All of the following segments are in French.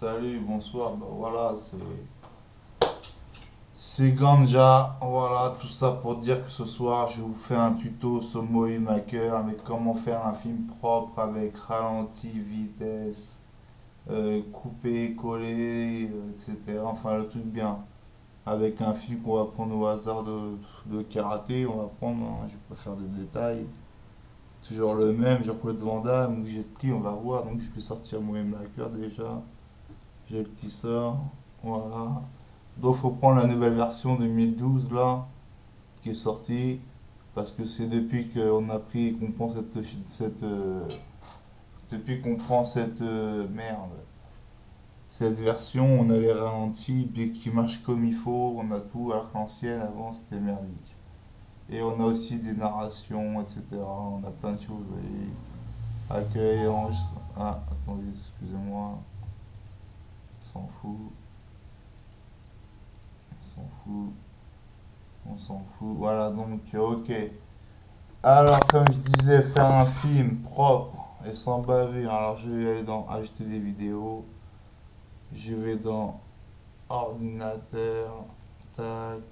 Salut, bonsoir. Bah voilà, c'est Ganja. Voilà, tout ça pour dire que ce soir, je vous fais un tuto sur Movie Maker avec comment faire un film propre avec ralenti, vitesse, couper, coller, etc. Enfin, le truc bien. Avec un film qu'on va prendre au hasard de karaté, on va prendre, hein, je vais pas faire de détails. Toujours le même, Jean-Claude Van Damme ou Jet Li, on va voir. Donc je peux sortir Movie Maker déjà. J'ai le petit sort. Voilà. Donc faut prendre la nouvelle version 2012 là, qui est sortie, parce que c'est depuis qu'on a pris, qu'on prend depuis qu'on prend merde, cette version, on a les ralentis, bien qui marche comme il faut, on a tout, alors que l'ancienne avant c'était merdique. Et on a aussi des narrations, etc. On a plein de choses, vous voyez. Accueil, enregistre. Ah, attendez, excusez-moi, on s'en fout, on s'en fout, on s'en fout. Voilà, donc, ok. Alors, comme je disais, faire un film propre et sans bavure. Alors, je vais aller dans ajouter des vidéos. Je vais dans ordinateur. Tac.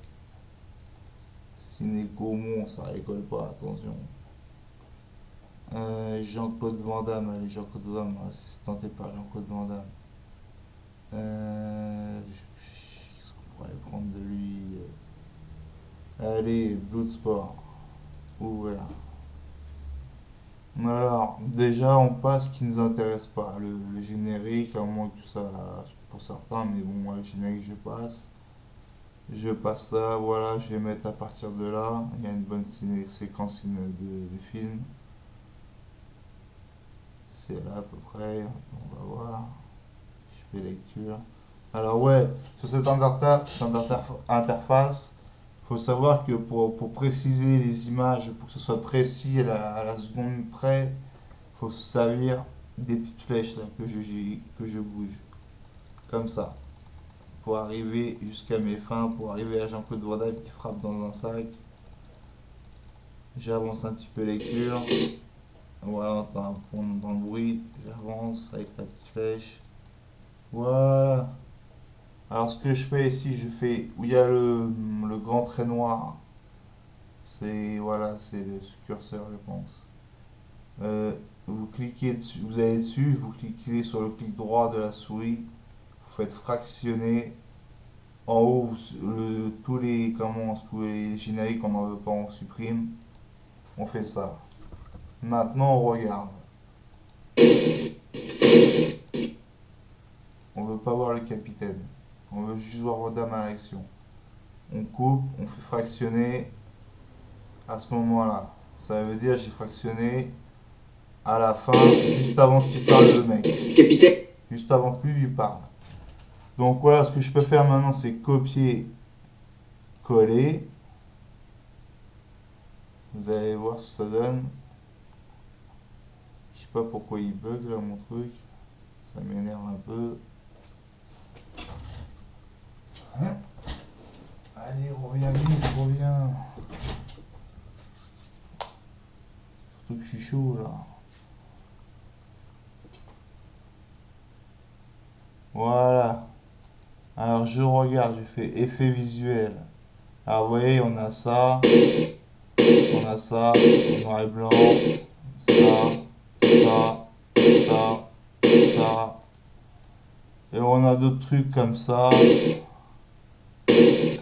Ciné Gaumont, ça rigole pas, attention. Jean-Claude Van Damme, allez, Jean-Claude Van Damme, c'est tenté par Jean-Claude Van Damme. Qu'est-ce qu'on pourrait prendre de lui? Allez, Bloodsport, ouvrir. Alors, déjà, on passe ce qui nous intéresse pas. Le générique, à moins que ça, pour certains, mais bon, moi, le générique, je passe. Je passe ça, voilà, je vais mettre à partir de là. Il y a une bonne séquence de film. C'est là à peu près, on va voir. Je fais lecture. Alors, ouais, sur cette interface, faut savoir que pour préciser les images, pour que ce soit précis à la seconde près, faut se servir des petites flèches là, que je bouge. Comme ça. Pour arriver jusqu'à mes fins, pour arriver à Jean-Claude Van Damme qui frappe dans un sac. J'avance un petit peu lecture. Voilà, dans le bruit. J'avance avec la petite flèche. Voilà. Alors ce que je fais ici, je fais où il y a le grand trait noir. C'est voilà, c'est le curseur, je pense. Vous cliquez dessus, vous allez dessus, vous cliquez sur le clic droit de la souris, vous faites fractionner. En haut, tous tous les génériques qu'on n'en veut pas, on supprime. On fait ça. Maintenant, on regarde. On veut pas voir le capitaine. On veut juste voir Rodam à l'action. On coupe, on fait fractionner à ce moment-là. Ça veut dire j'ai fractionné à la fin, juste avant qu'il parle le mec. Capitaine. Juste avant que lui parle. Donc voilà, ce que je peux faire maintenant, c'est copier, coller. Vous allez voir ce que ça donne. Je sais pas pourquoi il bug là mon truc. Ça m'énerve un peu. Hein. Allez, reviens vite, reviens. Surtout que je suis chaud là. Voilà. Alors je regarde, je fais effet visuel. Alors vous voyez, on a ça, noir et blanc, ça, ça, ça, ça. Et on a d'autres trucs comme ça,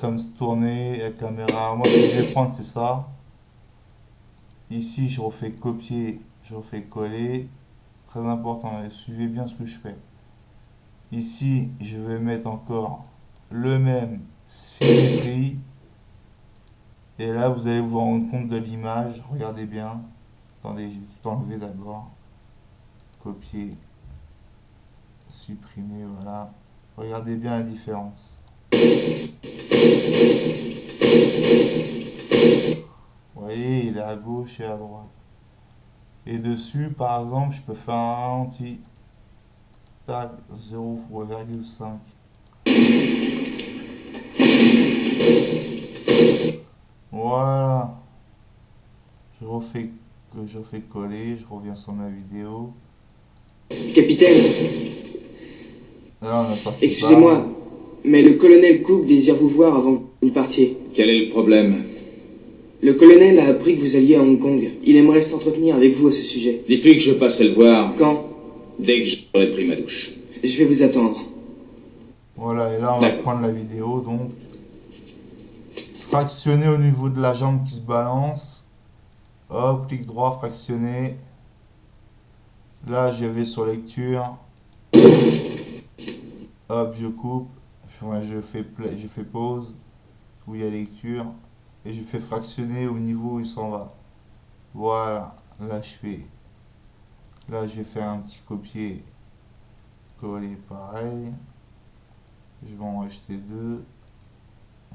comme se tourner, la caméra. Moi, ce que je vais prendre, c'est ça. Ici, je refais copier, je refais coller. Très important, suivez bien ce que je fais. Ici, je vais mettre encore le même symétrie. Et là, vous allez vous rendre compte de l'image. Regardez bien. Attendez, je vais tout enlever d'abord. Copier, supprimer, voilà. Regardez bien la différence. Vous voyez, il est à gauche et à droite. Et dessus, par exemple, je peux faire un ralenti. Tac, 0,5. Voilà. Je refais coller, je reviens sur ma vidéo. Capitaine. Là, on est parti Excusez-moi, mais le colonel Cook désire vous voir avant que vous ne partiez. Quel est le problème? Le colonel a appris que vous alliez à Hong Kong. Il aimerait s'entretenir avec vous à ce sujet. Dites-lui que je passerai le voir Quand? dès que j'aurai pris ma douche. Je vais vous attendre. Voilà, et là, on va D'accord. prendre la vidéo, donc. Fractionner au niveau de la jambe qui se balance. Hop, clic droit, fractionner. Là, je vais sur lecture. Hop, je coupe. Enfin, je fais pause. Où il y a lecture. Et je fais fractionner au niveau où il s'en va. Voilà. Là, je fais. Là, je vais faire un petit copier. Coller pareil. Je vais en rajouter deux.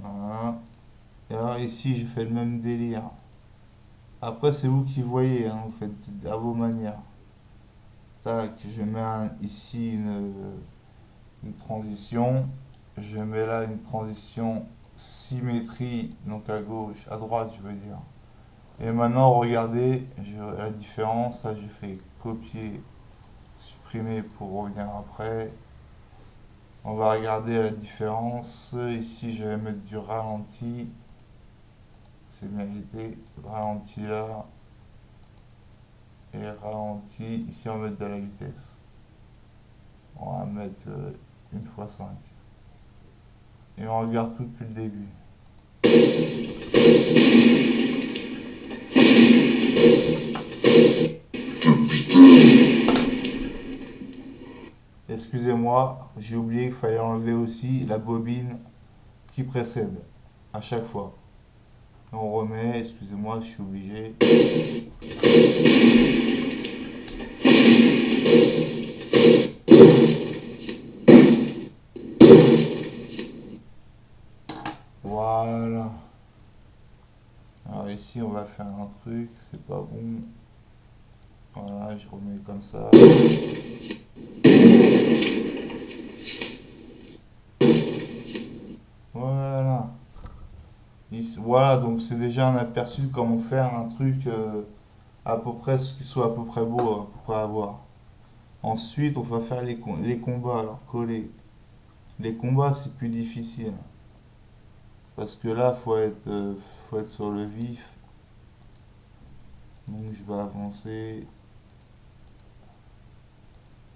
Voilà. Et alors ici, j'ai fait le même délire. Après, c'est vous qui voyez, hein, vous faites à vos manières. Tac, je mets ici une transition. Je mets là une transition symétrie, donc à gauche, à droite, je veux dire. Et maintenant, regardez la différence. Là, j'ai fait copier, supprimer pour revenir après. On va regarder la différence. Ici, je vais mettre du ralenti. C'est bien été. Ralenti là. Et ralenti. Ici, on va mettre de la vitesse. On va mettre 1 x 5. Et on regarde tout depuis le début. Excusez-moi, j'ai oublié qu'il fallait enlever aussi la bobine qui précède à chaque fois. On remet, excusez-moi, je suis obligé. Voilà. Alors ici, on va faire un truc, c'est pas bon. Voilà, je remets comme ça. Voilà. Voilà, donc c'est déjà un aperçu de comment faire un truc à peu près, ce qui soit à peu près beau, à peu près à voir. Ensuite, on va faire les combats, alors coller. Les combats, c'est plus difficile. Parce que là, faut être sur le vif. Donc je vais avancer.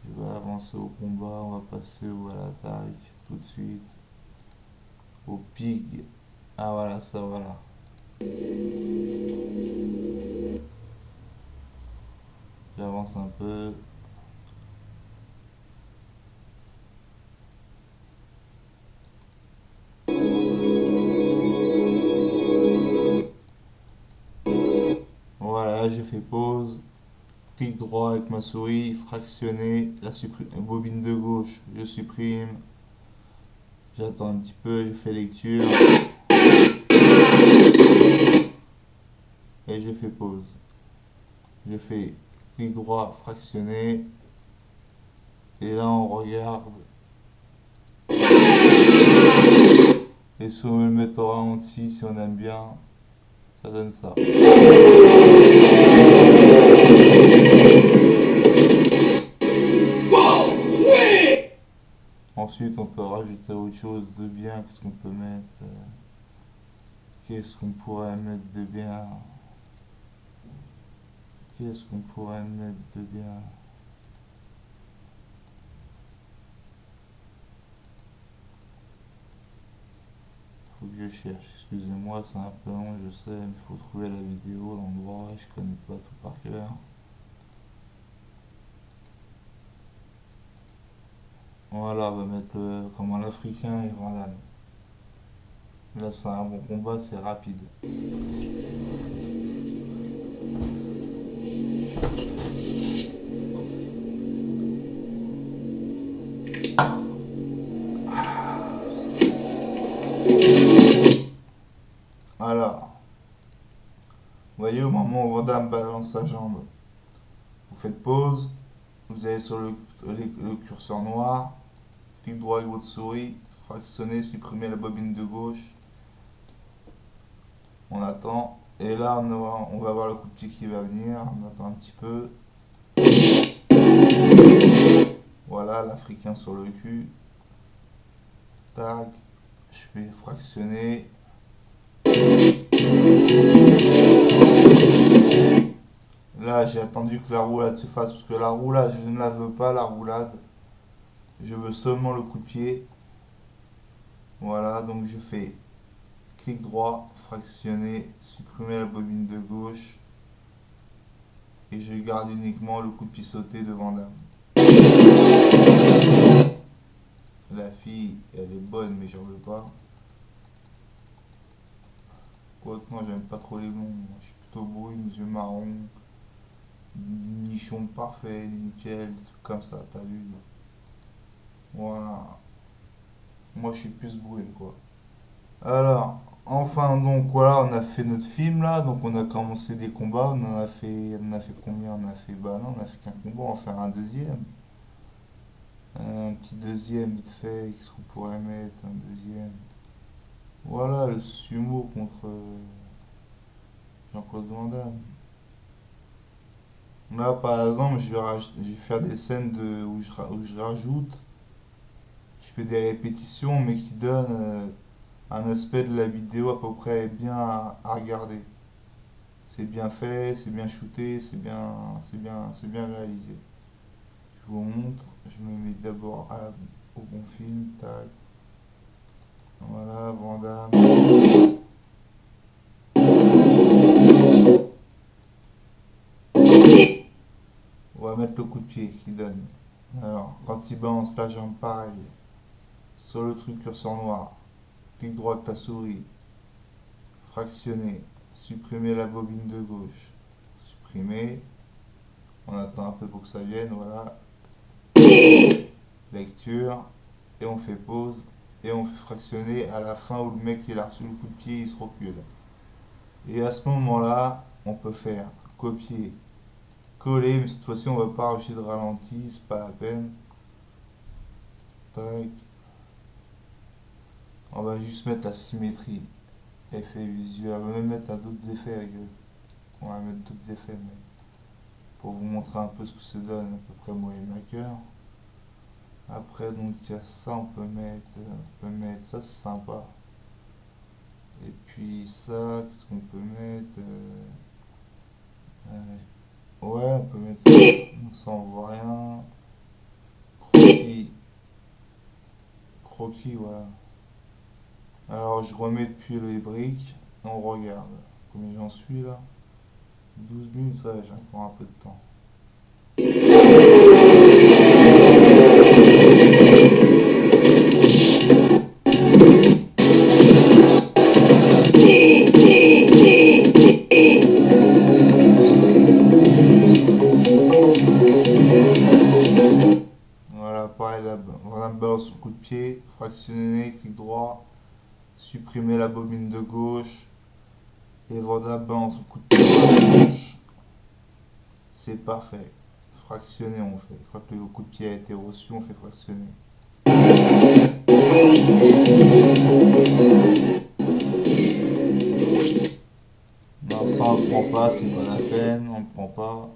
Je vais avancer au combat. On va passer à l'attaque tout de suite. Au pig. Ah voilà, ça voilà. J'avance un peu. Voilà, là j'ai fait pause. Clic droit avec ma souris, fractionner, bobine de gauche, je supprime. J'attends un petit peu, je fais lecture. Et je fais pause. Je fais clic droit, fractionner. Et là on regarde. Et si on veut le mettre au ralenti, si on aime bien, ça donne ça. Ensuite, on peut rajouter autre chose de bien. Qu'est-ce qu'on peut mettre? Qu'est-ce qu'on pourrait mettre de bien? Qu'est-ce qu'on pourrait mettre de bien? Faut que je cherche. Excusez-moi, c'est un peu long, je sais, mais il faut trouver la vidéo, l'endroit. Je connais pas tout par cœur. Voilà, on va mettre comment l'Africain et Vandal. Là, c'est un bon combat, c'est rapide. Alors, vous voyez, au moment où Vandam balance sa jambe, vous faites pause, vous allez sur le curseur noir, clic droit avec votre souris, fractionner, supprimer la bobine de gauche. On attend. Et là, on va voir le coup de pied qui va venir. On attend un petit peu. Voilà, l'Africain sur le cul. Tac, je vais fractionner. Là, j'ai attendu que la roulade se fasse parce que la roulade, je ne la veux pas, la roulade. Je veux seulement le coup de pied. Voilà, donc je fais clic droit, fractionner, supprimer la bobine de gauche. Et je garde uniquement le coup de pied sauté de Van Damme. La fille, elle est bonne, mais j'en veux pas. Quoique, moi, j'aime pas trop les blonds. Je suis plutôt brune, yeux marrons, nichon parfait, nickel, des trucs comme ça, t'as vu? Voilà. Moi, je suis plus brune, quoi. Alors, enfin, donc, voilà, on a fait notre film, là. Donc, on a commencé des combats. On en a fait combien? On a fait, bah non, on a fait qu'un combat. On va faire un deuxième. Un petit deuxième, vite fait. Qu'est-ce qu'on pourrait mettre? Un deuxième. Voilà, le sumo contre Jean-Claude Van Damme. Là, par exemple, je vais faire des scènes où je rajoute, je fais des répétitions, mais qui donnent un aspect de la vidéo à peu près bien à regarder. C'est bien fait, c'est bien shooté, c'est bien réalisé. Je vous montre, je me mets d'abord au bon film, tac. Voilà, Van Damme. On va mettre le coup de pied qui donne. Alors, quand il balance la jambe, pareil. Sur le truc curseur noir. Clic droit avec la souris. Fractionner. Supprimer la bobine de gauche. Supprimer. On attend un peu pour que ça vienne, voilà. Lecture. Et on fait pause. Et on fait fractionner à la fin où le mec il a reçu le coup de pied, il se recule. Et à ce moment-là, on peut faire copier, coller, mais cette fois-ci on va pas rajouter de ralenti, c'est pas la peine. Tac. On va juste mettre la symétrie. Effet visuel. On va même mettre d'autres effets avec eux. On va mettre d'autres effets même. Pour vous montrer un peu ce que ça donne, à peu près Moyen Maker. Après, donc, il y a ça, on peut mettre ça, c'est sympa. Et puis ça, qu'est-ce qu'on peut mettre ouais, on peut mettre ça, ça on voit rien. Croquis, croquis, voilà. Alors, je remets depuis les briques, et on regarde. Combien j'en suis là? 12 minutes, ça, j'ai encore un peu de temps. Voilà, pareil, là, voilà, balance son coup de pied, fractionner, clic droit, supprimer la bobine de gauche, et voilà, balance son coup de pied. C'est parfait. Fractionner, on fait. Quand le coup de pied a été reçu, on fait fractionner. Non, ça on ne prend pas, c'est pas la peine, on ne prend pas.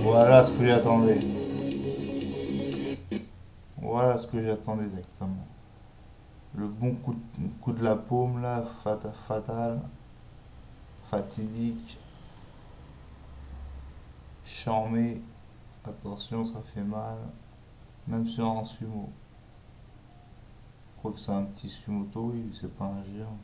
Voilà ce que j'attendais. Voilà ce que j'attendais exactement. Le bon coup de la paume là, fatal, fatidique, charmé. Attention, ça fait mal. Même sur un sumo. Quoique c'est un petit sumo tori, c'est pas un géant.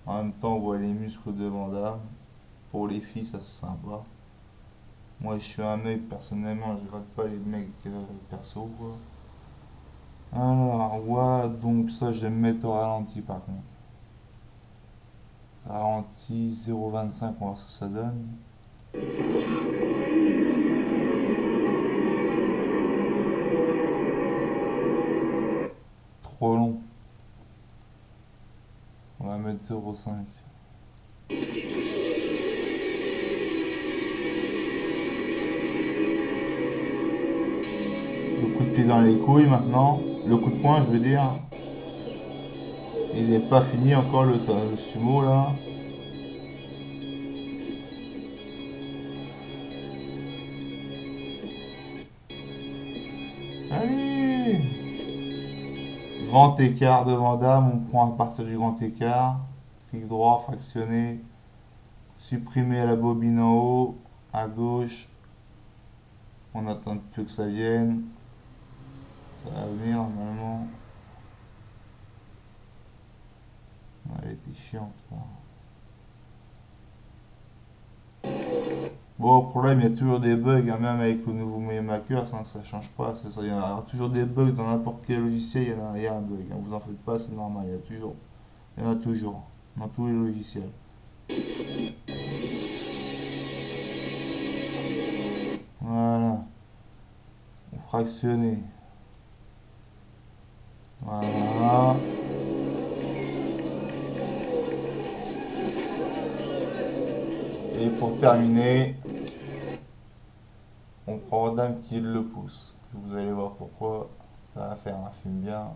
En même temps, on voit les muscles de Van Damme. Pour les filles, ça c'est sympa. Moi, je suis un mec, personnellement, je regarde pas les mecs perso, quoi. Alors, ouais, donc ça, je vais me mettre au ralenti, par contre. Ralenti 0,25, on va voir ce que ça donne. Trop long. On va mettre 0,5. dans les couilles maintenant. Le coup de poing, je veux dire. Il n'est pas fini encore le sumo là. Allez! Grand écart de Vandame, on prend à partir du grand écart. Clic droit, fractionner. Supprimer la bobine en haut, à gauche. On attend plus que ça vienne. Ça va venir normalement. Elle était chiant, putain. Bon, le problème, il y a toujours des bugs, hein, même avec le nouveau Maker, ça change pas. Il y aura toujours des bugs dans n'importe quel logiciel, il y a un bug. Hein, vous en faites pas, c'est normal, il y en a toujours, dans tous les logiciels. Voilà. On fractionner. Voilà. Et pour terminer, on prend Dame qui le pousse. Vous allez voir pourquoi. Ça va faire un film bien.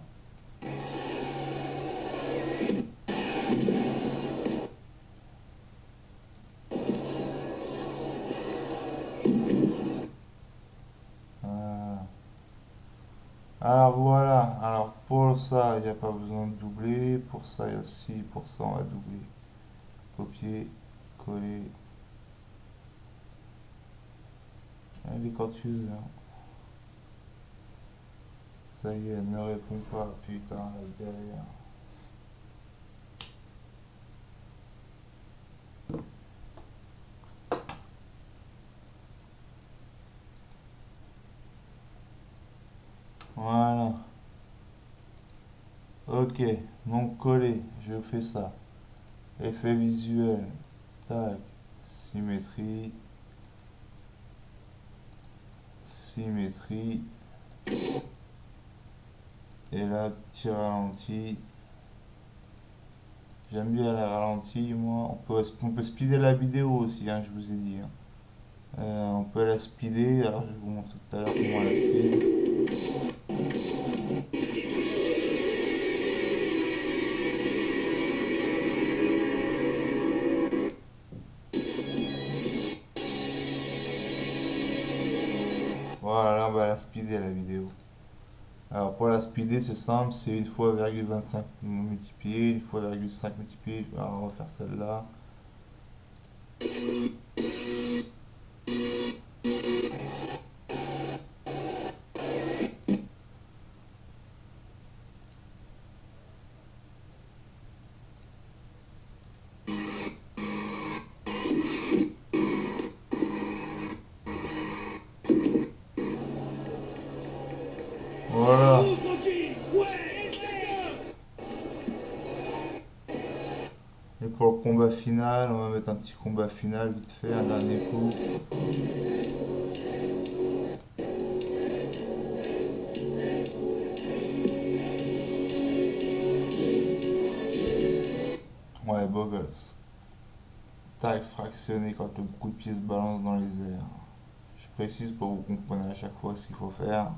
Alors voilà. Alors pour ça, il n'y a pas besoin de doubler. Pour ça, il y a 6%, on va doubler. Copier, coller. Allez quand tu veux. Hein. Ça y est, elle ne répond pas. Putain, la galère. Voilà. Ok, donc coller, je fais ça. Effet visuel. Tac. Symétrie. Symétrie. Et là, petit ralenti. J'aime bien les ralentis, moi. On peut speeder la vidéo aussi, hein, je vous ai dit. Hein. On peut la speeder. Alors, je vais vous montrer tout à l'heure comment on la speed. Voilà, on va la speeder la vidéo. Alors pour la speeder, c'est simple, c'est une fois 0,25 multiplié, une fois 0,5 multiplié. Alors on va faire celle-là. Voilà. Et pour le combat final, on va mettre un petit combat final vite fait, un dernier coup. Ouais, beau gosse. Tac, fractionné quand le coup de pied se balance dans les airs. Je précise pour que vous compreniez à chaque fois ce qu'il faut faire.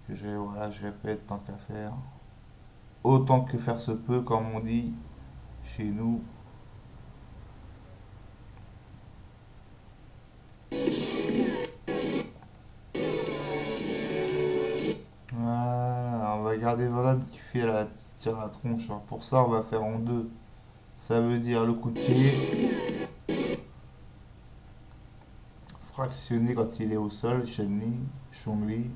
Voilà, je répète tant qu'à faire. Autant que faire se peut, comme on dit chez nous. Voilà, on va garder Vandamme qui tire la tronche. Alors pour ça, on va faire en deux. Ça veut dire le coup de pied fractionné quand il est au sol, Chongli.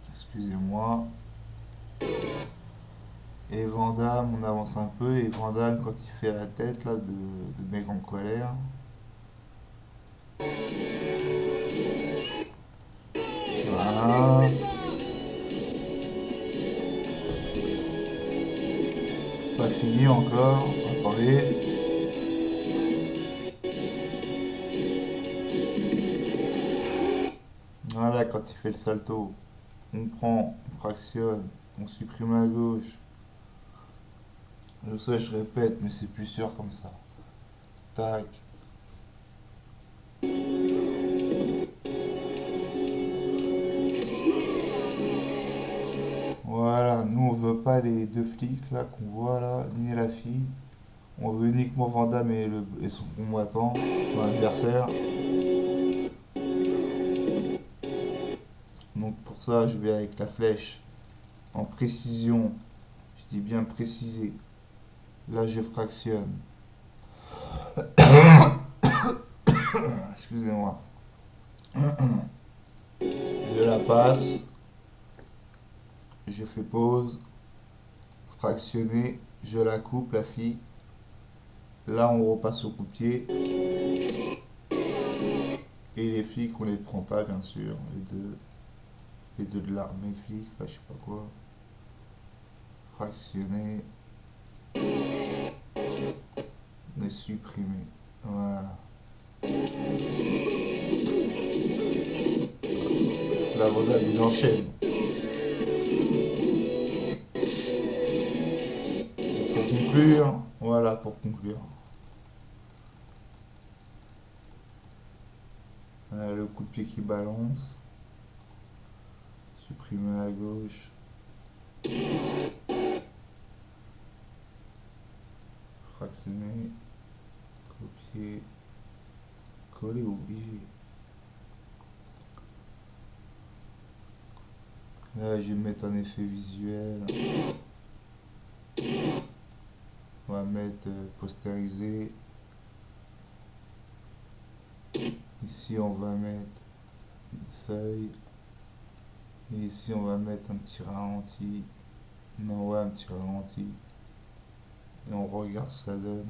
Excusez-moi. Et Vandamme, on avance un peu. Et Vandamme, quand il fait la tête là, de mec en colère. Voilà. C'est pas fini encore. Attendez. Voilà, quand il fait le salto, on prend, on fractionne, on supprime à gauche. Je sais, je répète, mais c'est plus sûr comme ça. Tac. Voilà, nous on veut pas les deux flics là qu'on voit là, ni la fille. On veut uniquement Van Damme et son combattant, son adversaire. Donc pour ça, je vais avec la flèche en précision. Je dis bien précisé. Là, je fractionne. Excusez-moi. Je la passe. Je fais pause. Fractionner. Je la coupe, la fille. Là, on repasse au coup de pied. Et les flics, on les prend pas, bien sûr. Les deux de l'armée flic, là, je sais pas quoi. Fractionner. Les supprimer. Voilà. La Vodal, il enchaîne. Pour conclure, voilà, pour conclure. Le coup de pied qui balance. Supprimer à gauche. Fractionner. Copier. Coller, obligé. Là, je vais mettre un effet visuel. On va mettre postériser. Ici, on va mettre seuil. Et ici, on va mettre un petit ralenti. Non, ouais, un petit ralenti. Et on regarde ce que ça donne.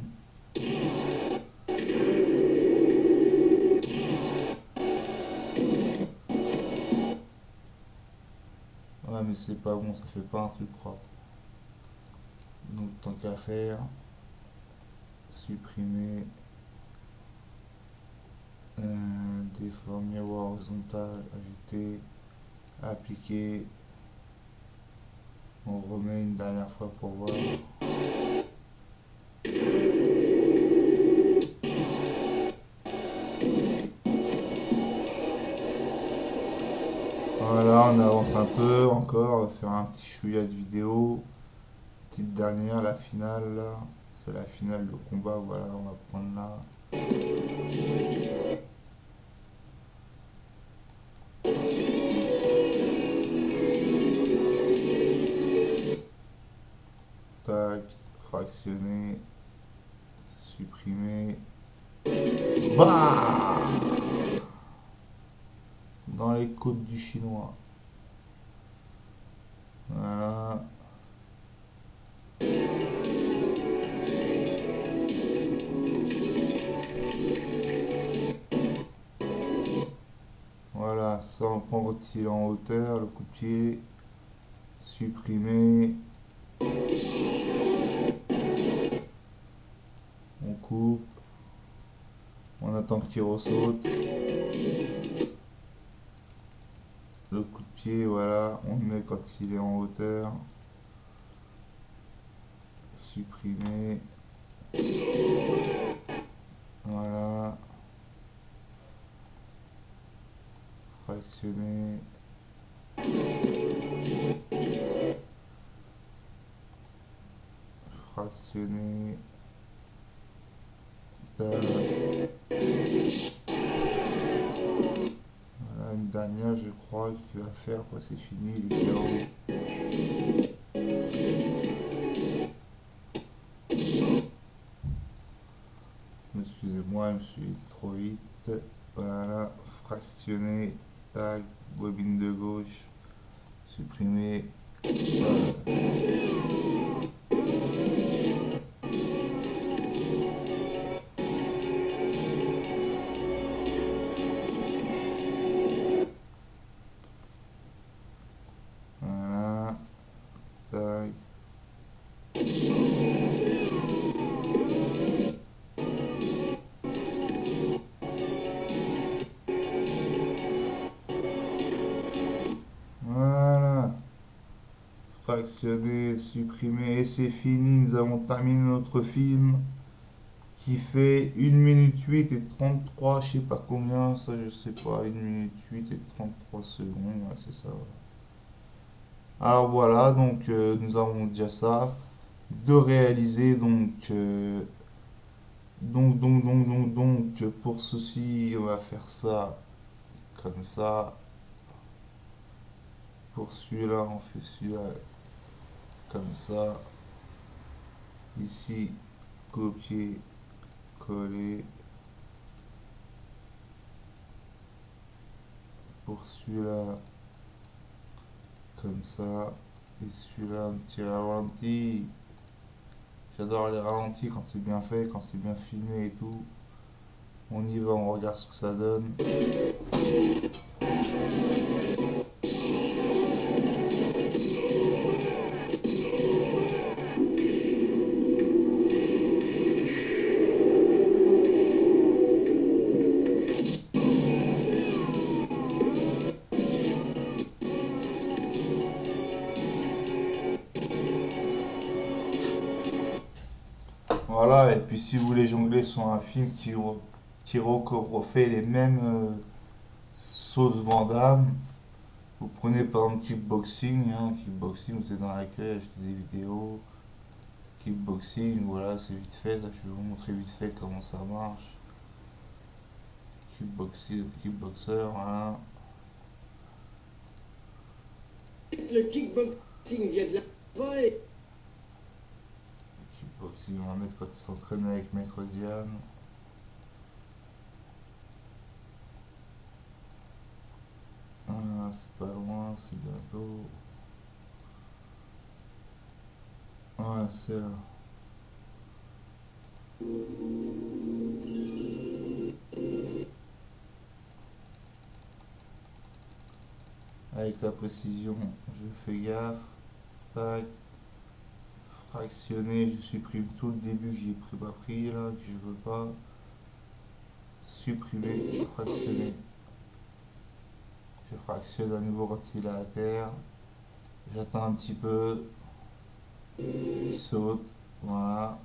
Ouais, mais c'est pas bon, ça fait pas un truc propre. Donc, tant qu'à faire, supprimer. Déforme miroir horizontal, ajouter, appliquer. On remet une dernière fois pour voir. Voilà, on avance un peu encore, on va faire un petit chouïa de vidéo. Petite dernière, la finale là. C'est la finale de combat, voilà, on va prendre là. Tac, fractionner, supprimer. Bah, dans les côtes du chinois. Voilà. Voilà, sans prendre de en hauteur, le coup de pied, supprimer, on coupe, on attend qu'il ressaute, le coup de pied, voilà, on le met quand il est en hauteur, supprimer, voilà, fractionner, fractionner, tac. Voilà, une dernière, je crois qu'il va faire, quoi, c'est fini, les KO. Excusez-moi, je me suis dit trop vite. Voilà, fractionner, tac, bobine de gauche, supprimer. Voilà, tac. Voilà, fractionner, supprimer, et c'est fini, nous avons terminé notre film qui fait 1 minute 8 et 33, je sais pas combien, ça je sais pas, 1 minute 8 et 33 secondes, ouais, c'est ça. Ouais. Alors voilà, donc nous avons déjà ça. De réaliser, pour ceci, on va faire ça comme ça. Pour celui-là, on fait celui-là comme ça. Ici, copier, coller. Pour celui-là, comme ça. Et celui-là, un petit ralenti. J'adore les ralentis quand c'est bien fait, quand c'est bien filmé et tout. On y va, on regarde ce que ça donne. Voilà, et puis si vous voulez jongler sur un film qui refait les mêmes sauces Van Damme, vous prenez par exemple Kickboxing, hein, Kickboxing, vous êtes dans la queue, achetez des vidéos, Kickboxing, voilà, c'est vite fait, ça, je vais vous montrer vite fait comment ça marche. Kickboxer, voilà. Le kickboxing vient de là-bas et... Kickboxing, on va mettre quand il s'entraîne avec Maître Diane. Voilà, c'est pas loin, c'est bientôt. Voilà, c'est là. Avec la précision, je fais gaffe. Tac. Fractionner, je supprime tout le début que j'ai pas pris là, que je veux pas. Supprimer, fractionner. Je fractionne à nouveau quand il est à terre. J'attends un petit peu. Il saute. Voilà.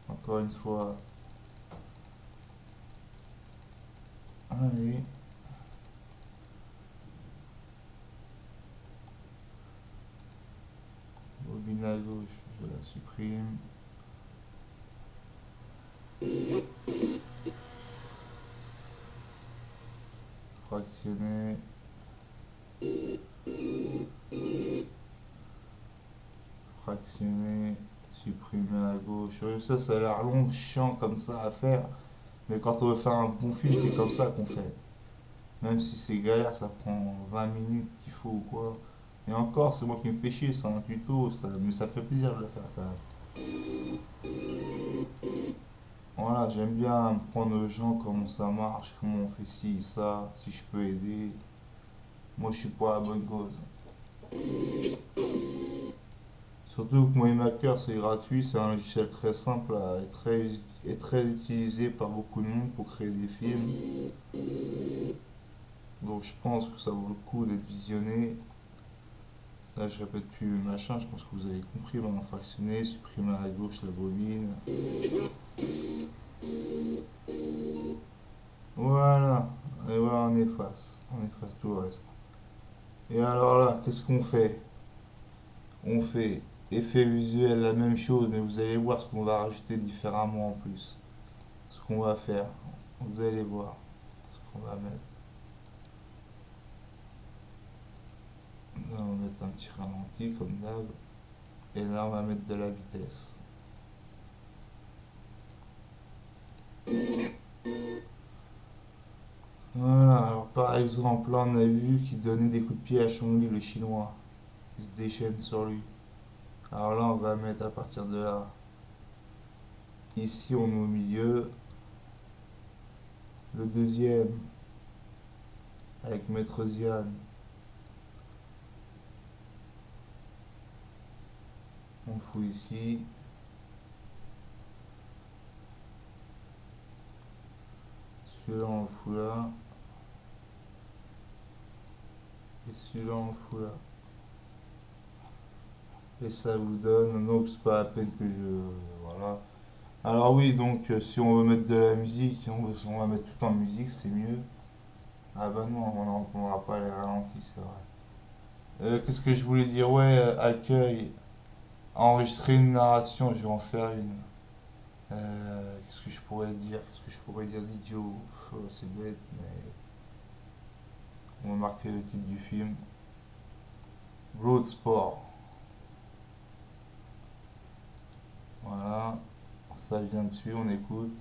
Encore une fois. Allez. Bobine à gauche, je la supprime. Fractionner. Fractionner. Supprimer à gauche. Ça a l'air long, chiant comme ça à faire. Mais quand on veut faire un bon film, c'est comme ça qu'on fait. Même si c'est galère, ça prend 20 minutes qu'il faut ou quoi. Et encore, c'est moi qui me fais chier, c'est un tuto, mais ça fait plaisir de le faire quand même. Voilà, j'aime bien prendre aux gens comment ça marche, comment on fait ci, ça, si je peux aider. Moi, je suis pour la bonne cause. Surtout que MoviMaker, c'est gratuit, c'est un logiciel très simple et très utilisé par beaucoup de monde pour créer des films. Donc je pense que ça vaut le coup d'être visionné. Là, je répète plus le machin, je pense que vous avez compris. Maintenant, fractionner, supprimer à gauche la bobine. Voilà. Et voilà, on efface. On efface tout le reste. Et alors là, qu'est-ce qu'on fait? On fait effet visuel, la même chose, mais vous allez voir ce qu'on va rajouter différemment en plus. Ce qu'on va faire. Vous allez voir ce qu'on va mettre. Là, on va mettre un petit ralenti comme d'hab. Et là, on va mettre de la vitesse. Voilà, alors par exemple, là on a vu qu'il donnait des coups de pied à Chong-Li, le chinois. Il se déchaîne sur lui. Alors là, on va mettre à partir de là. Ici, on met au milieu. Le deuxième, avec Maître Ziane, on fout ici. Celui-là, on le fout là. Et celui-là, on le fout là. Et ça vous donne, donc c'est pas la peine que je... Voilà. Alors oui, donc si on veut mettre de la musique, on va mettre tout en musique, c'est mieux. Ah bah non, on n'entendra pas les ralentis, c'est vrai. Qu'est-ce que je voulais dire? Ouais, accueil. Enregistrer une narration, je vais en faire une. Qu'est-ce que je pourrais dire? Qu'est-ce que je pourrais dire d'idiot? C'est bête, mais on va marquer le titre du film. Bloodsport. Voilà. Ça vient dessus, on écoute.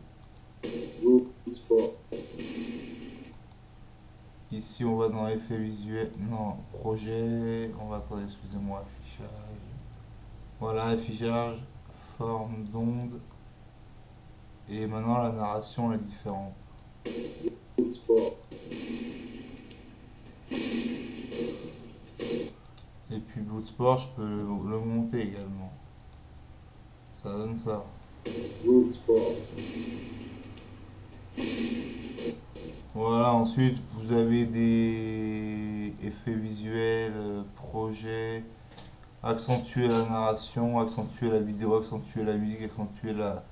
Ici, on va dans effets visuels. Non, projet. On va attendre, excusez-moi, affichage. Voilà, affichage, forme d'onde. Et maintenant, la narration est différente. Et puis Bloodsport, je peux le monter également. Ça donne ça. Voilà, ensuite vous avez des effets visuels, projets, accentuer la narration, accentuer la vidéo, accentuer la musique, accentuer la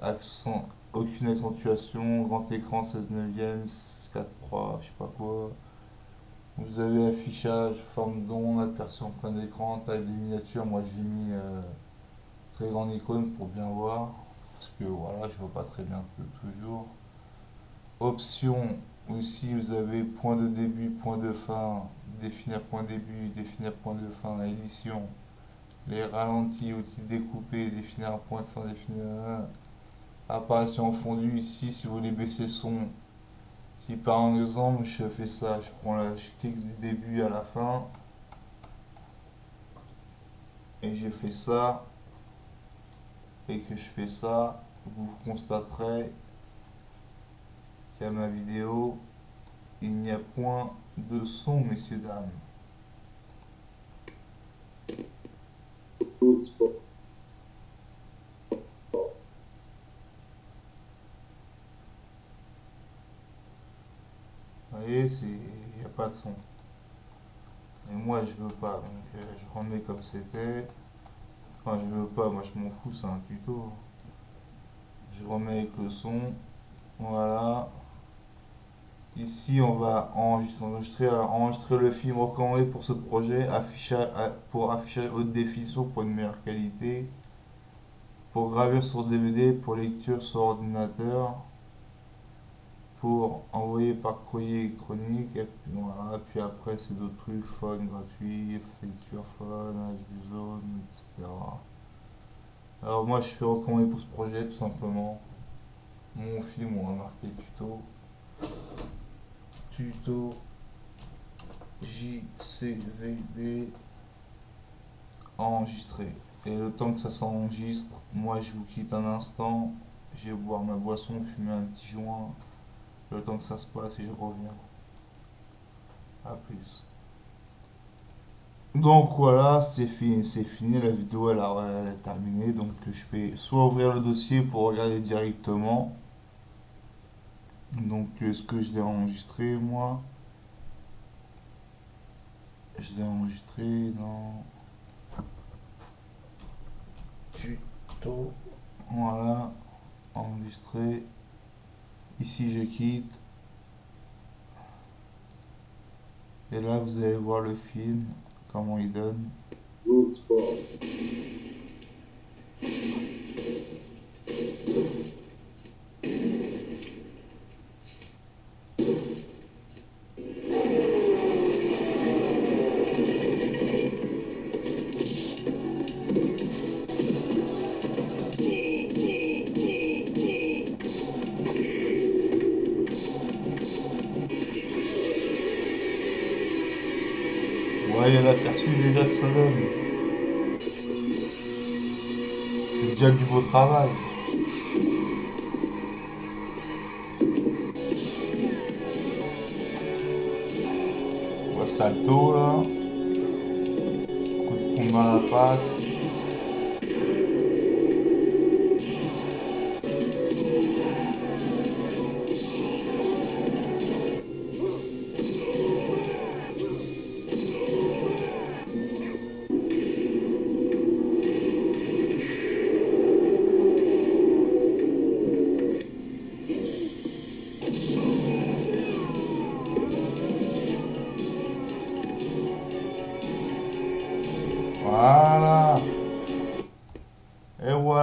accent, aucune accentuation, grand écran 16 neuvième, 4.3, je sais pas quoi. Vous avez affichage, forme d'onde, aperçu en plein écran, taille des miniatures. Moi j'ai mis très grande icône pour bien voir. Parce que voilà, je vois pas très bien toujours. Options, aussi vous avez point de début, point de fin, définir point de début, définir point de fin, édition. Les ralentis, outils découpés, définir un point de fin, définir un. Apparition en fondu, ici si vous voulez baisser le son. Si par exemple je fais ça, je clique du début à la fin et je fais ça et que je fais ça, vous constaterez qu'à ma vidéo, il n'y a point de son, messieurs, dames. Vous voyez, il n'y a pas de son. Et moi, je veux pas, donc je remets comme c'était. Enfin, je veux pas, moi je m'en fous, c'est un tuto. Je remets avec le son. Voilà. Ici, on va enregistrer le film recommandé pour ce projet, pour affichage haute définition pour une meilleure qualité, pour gravure sur DVD, pour lecture sur ordinateur, pour envoyer par courrier électronique, et puis voilà, puis après c'est d'autres trucs, phone gratuit, facture phone, HD zone, etc. Alors moi je fais recommander pour ce projet tout simplement. Mon film, on va marquer tuto JCVD enregistré. Et le temps que ça s'enregistre, moi je vous quitte un instant. Je vais boire ma boisson, fumer un petit joint. Le temps que ça se passe et je reviens. A plus. Donc voilà, c'est fini, la vidéo elle est terminée. Donc je vais soit ouvrir le dossier pour regarder directement. Donc est-ce que je l'ai enregistré moi? Je l'ai enregistré, non. Tuto. Voilà, enregistré. Ici je quitte. Et là vous allez voir le film, comment il donne. Vous voyez l'aperçu déjà que ça donne. C'est déjà du beau travail. On voit Salto là. Coup de pompe dans la face.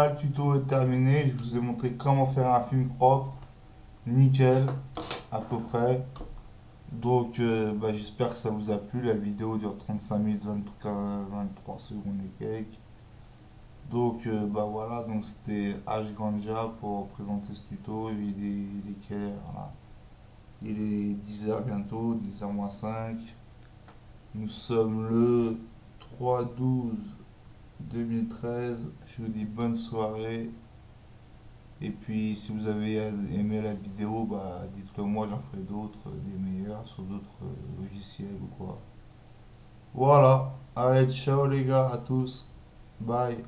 voilà, le tuto est terminé. Je vous ai montré comment faire un film propre, nickel, à peu près. Donc, bah, j'espère que ça vous a plu. La vidéo dure 35 minutes, 23 secondes et quelques. Donc, bah voilà, donc c'était H Ganja pour présenter ce tuto. Il est quelle heure là? Il est 10h bientôt, 10h moins 5. Nous sommes le 3/12/2013. Je vous dis bonne soirée. Et puis si vous avez aimé la vidéo, bah dites-le moi, j'en ferai d'autres, des meilleurs sur d'autres logiciels ou quoi. Voilà. Allez, ciao les gars, à tous. Bye.